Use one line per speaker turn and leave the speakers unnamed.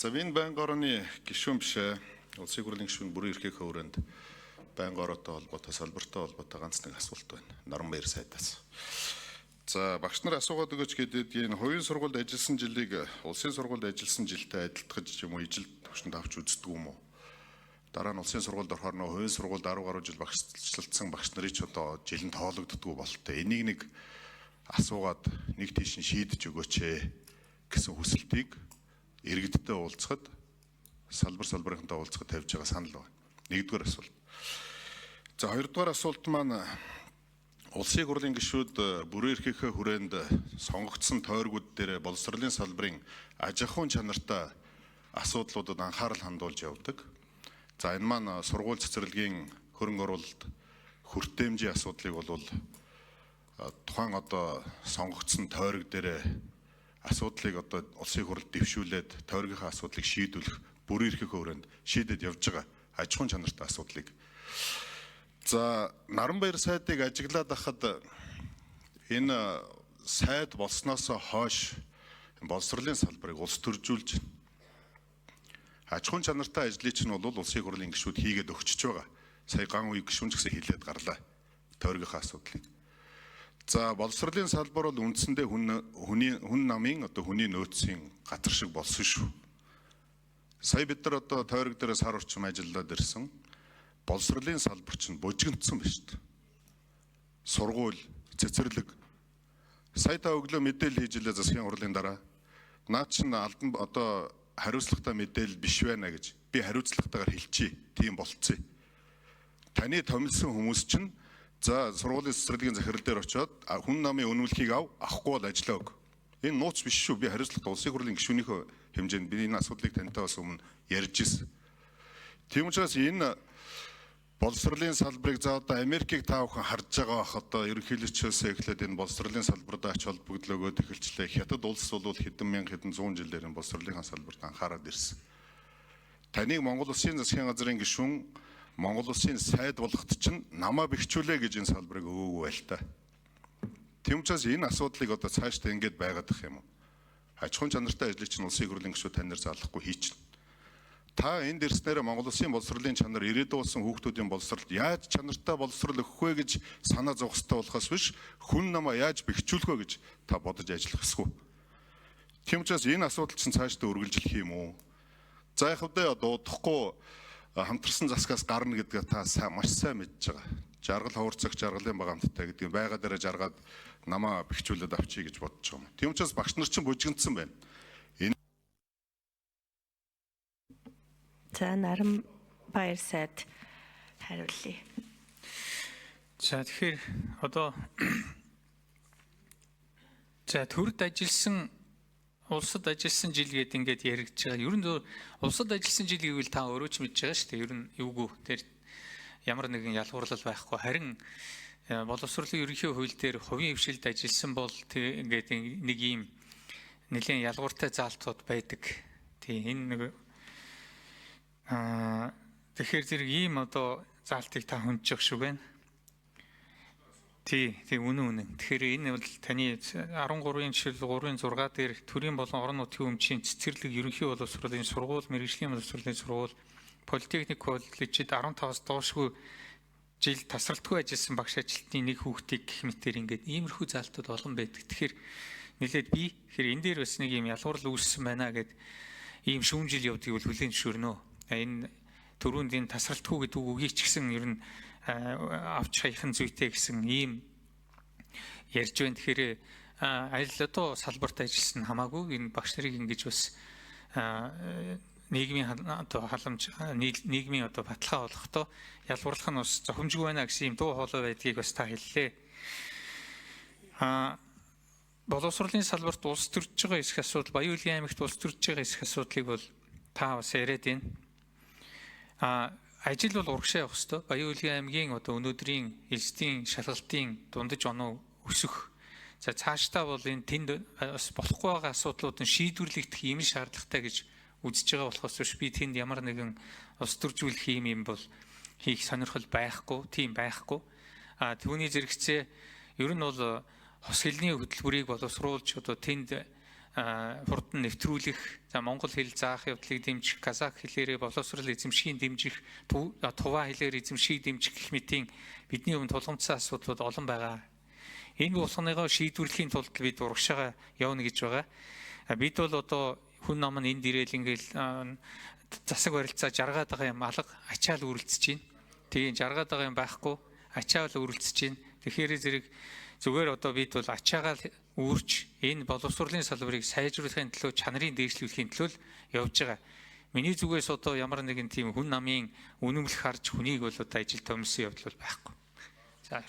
За энэ байнгын орны гишүүн биш улсын хурлын гишүүн бүрэн эрхийнхээ хүрээнд байнгын ороотой холбоотой салбартай холбоотой ганц нэг асуулт байна. Норонбаяр сайдаас. За багш нар асуугаад өгөөч гэдэг энэ хувийн сургуульд ажилласан жилийг улсын сургуульд ажилласан жилтэй адилтгаж юм уу ижил төвшөнд авч үздэг юм уу? Дараа нь улсын сургуульд орохоор нөө хувийн сургуульд 10 гаруй жил багшлалцсан багш нарын ч одоо жилэнд тоологддгүй болтой. Энийг нэг асуугаад нэг тийш нь шийдэж өгөөч гэсэн хүсэлтийг иргэдтэй уулзахад салбарынхантай уулзахад тавьж байгаа санал байна. Нэгдүгээр асуулт. За хоёрдугаар асуулт маань улсын хурлын гишүүд бүрэн эрхийнхээ хүрээнд сонгогдсон тойргууд дээр боловсролын салбарын аж ахуйн чанартай асуудлуудад анхаарал хандуулж явдаг. За энэ маань сургууль цэцэрлэгийн хөрөнгө оруулалт хүртээмжийн асуудлыг бол тухайн одоо сонгогдсон тойрог дээр асуудлыг одоо улсын хурлд дэвшүүлээд тойргийнхаа асуудлыг шийдвэрлэх бүрэн эрхийнхээ хүрээнд шийдэд явж байгаа аж ахуйн чанартай асуудлыг. За Наранбаяр сайдыг ажиглаад байхад энэ сайд болсноос хойш боловсролын салбарыг улс төржүүлж аж ахуйн чанартай ажлыг чинь бол улсын хурлын гишүүд хийгээд өгчөж байгаа. Сая ган үе гишүүн ч гэсэн хэлээд гарлаа тойргийнхаа асуудлыг. За боловсролын салбар бол үндсэндээ хүн намын одоо хүний нөөцийн газар шиг болсон шүү. Сая бид нар одоо тойрог дээр сар орчим ажиллаад ирсэн. Боловсролын салбар чинь бужигдсан байна шүү дээ. Сургууль, цэцэрлэг. Сая та өглөө мэдээлэл хийж илээ засгийн хурлын дараа. Наа чинь алдан одоо хариуцлагатай мэдээлэл биш байна гэж би хариуцлагатайгаар хэлчихье. Тийм болцсон. Таны томилсон хүмүүс чинь за сургуулийн цэцэрлэгийн захирал дээр очиод хүн намын үнэлэхийг авахгүй бол ажиллаа өг. Энэ нууц биш шүү. Би хариуцлагатай улсын хурлын гишүүнийхөө хэмжээнд би энэ асуудлыг тантай бас өмнө ярьж ирсэн. Тийм учраас энэ боловсролын салбарыг за одоо Америкийг та бүхэн харж байгаа бах одоо ерөнхийлөгчөөс эхлээд энэ боловсролын салбарт ач холбогдол өгөөд эхэлчлээ. Хятад улс бол хэдэн мянган хэдэн зуун жилээр энэ боловсролын салбарт анхаарал ирсэн. Таныг Монгол Улсын засгийн газрын гишүүн Монгол Улсын сайд болгоход чинь намаа бэхжүүлээ гэж энэ салбарыг өгөөгүй байл та. Тийм учраас энэ асуудлыг одоо цаашдаа ингэж байгаад ах юм уу? Аж ахуйн чанартай ажлыг чинь улсын хурлын гишүүд таньдар залахгүй хийчихнэ. Та энд ирснээр Монгол Улсын боловсролын чанар ирээдүйн болсон хүүхдүүдийн боловсролд яаж чанартай боловсрол өгөх вэ гэж санаа зовх хэрэгтэй болохоос биш хүн намаа яаж бэхжүүлэх вэ гэж та бодож ажиллах ёсгүй. Тийм учраас энэ асуудал чинь цаашдаа үргэлжлэх юм уу? За яг хэвдээ дуудахгүй хамтарсан засгаас гарна гэдгээ та маш сайн мэдж байгаа. Жаргал хавар цаг жаргалын багамттай гэдэг байга дээр жаргаад намаа бэхжүүлээд авчий гэж бодож байгаа юм. Тийм учраас багш нар чинь бужигдсан байна.
За Наранбаяр сайд хариулъя.
За тэгэхээр одоо за төрд ажилласан улсад ажилласан жил гэдэг ингээд яригдж байгаа. Ер нь улсад ажилласан жил гэвэл та өөрөө ч мэдж байгаа шүү дээ. Ер нь эвгүй тэр ямар нэгэн ялгуурлал байхгүй. Харин боловсролын ерөнхий хууль дээр хувийн хвшилд ажилласан бол ингээд нэг ийм нэлийн ялгууртай заалтууд байдаг. Тийм энэ нэг тэгэхээр зэрэг ийм одоо заалтыг та хүнжих шиг байна. Тийм үнэн. Тэгэхээр энэ бол таны 13-ын жишээл 3-6 дээр төрийн болон орон нутгийн өмчийн цэцэрлэг ерөнхий боловсролын сургууль, мэргэжлийн боловсролын сургууль, политехник коллежид 15-аас доошгүй жил тасралтгүй ажилласан багш ажилтны нэг хүүхдийг гэх мэтээр ингээд иймэрхүү заалтууд олон байдаг. Тэгэхээр нэлээд би энэ дээр бас нэг ийм ялгуурлал үүссэн байна гэд ийм шүүмжил явдгийг бол хүлээн зөвшөөрнө. Энэ төрөнд энэ тасралтгүй гэдэг үгийг ч гэсэн ер нь авч хаяхан зүйтэй гэсэн ийм ярьж байна. Тэгэхээр аль одоо салбарт ажилласан хамаагүй энэ багш нарыг ингэж бас нийгмийн одоо халамж нийгмийн одоо баталгаа болгохдоо ялгуурлах нь бас зохимжгүй байна гэсэн ийм дуу хоолой байдгийг бас та хэллээ. Боловсролын салбарт улс төрж байгаа эсэх асуудал, Баян Улгийн аймагт улс төрж байгаа эсэх асуудлыг бол та бас яриад байна. Ажил бол урагшаа явах ёстой. Баян Улгийн аймгийн одоо өнөөдрийн элсдийн шалгалтын дундаж оноо өсөх. За цаашдаа бол энэ тэнд бас болохгүй байгаа асуудлууд нь шийдвэрлэгдэх юм шаардлагатай гэж үзэж байгаа болохоос биш би тэнд ямар нэгэн ус төржүүлэх юм бол хийх сонирхол байхгүй, тийм байхгүй. Түүний зэрэгцээ ер нь бол хос хэлний хөтөлбөрийг боловсруулж одоо тэнд хурдан нэвтрүүлэх, за монгол хэл заах явдлыг дэмжих, казак хэлээрээ боловсрол эзэмшхийн дэмжих, туваа хэлээр эзэмшгийг дэмжих гэх мэтийн бидний өмнө тулгамдсан асуудлууд олон байгаа. Энэ булганыгоо шийдвэрлэхийн тулд бид урагшаага явна гэж байгаа. Бид бол одоо хүн ном нь энд ирээл ингээл засаг барилцаа жаргаад байгаа юм алга ачаал үргэлжсэж байна. Тийм жаргаад байгаа юм байхгүй ачаал үргэлжсэж байна. Тэгэхээр зэрэг зүгээр одоо бид бол ачаагаа үүрч энэ боловсролын салбарыг сайжруулахын төлөө чанарыг дээшлүүлэхийн төлөө явж байгаа. Миний зүгээс одоо ямар нэгэн тийм хүн намын үнэмлэх харж хүнийг бол одоо ажил томилсон явдал байхгүй. За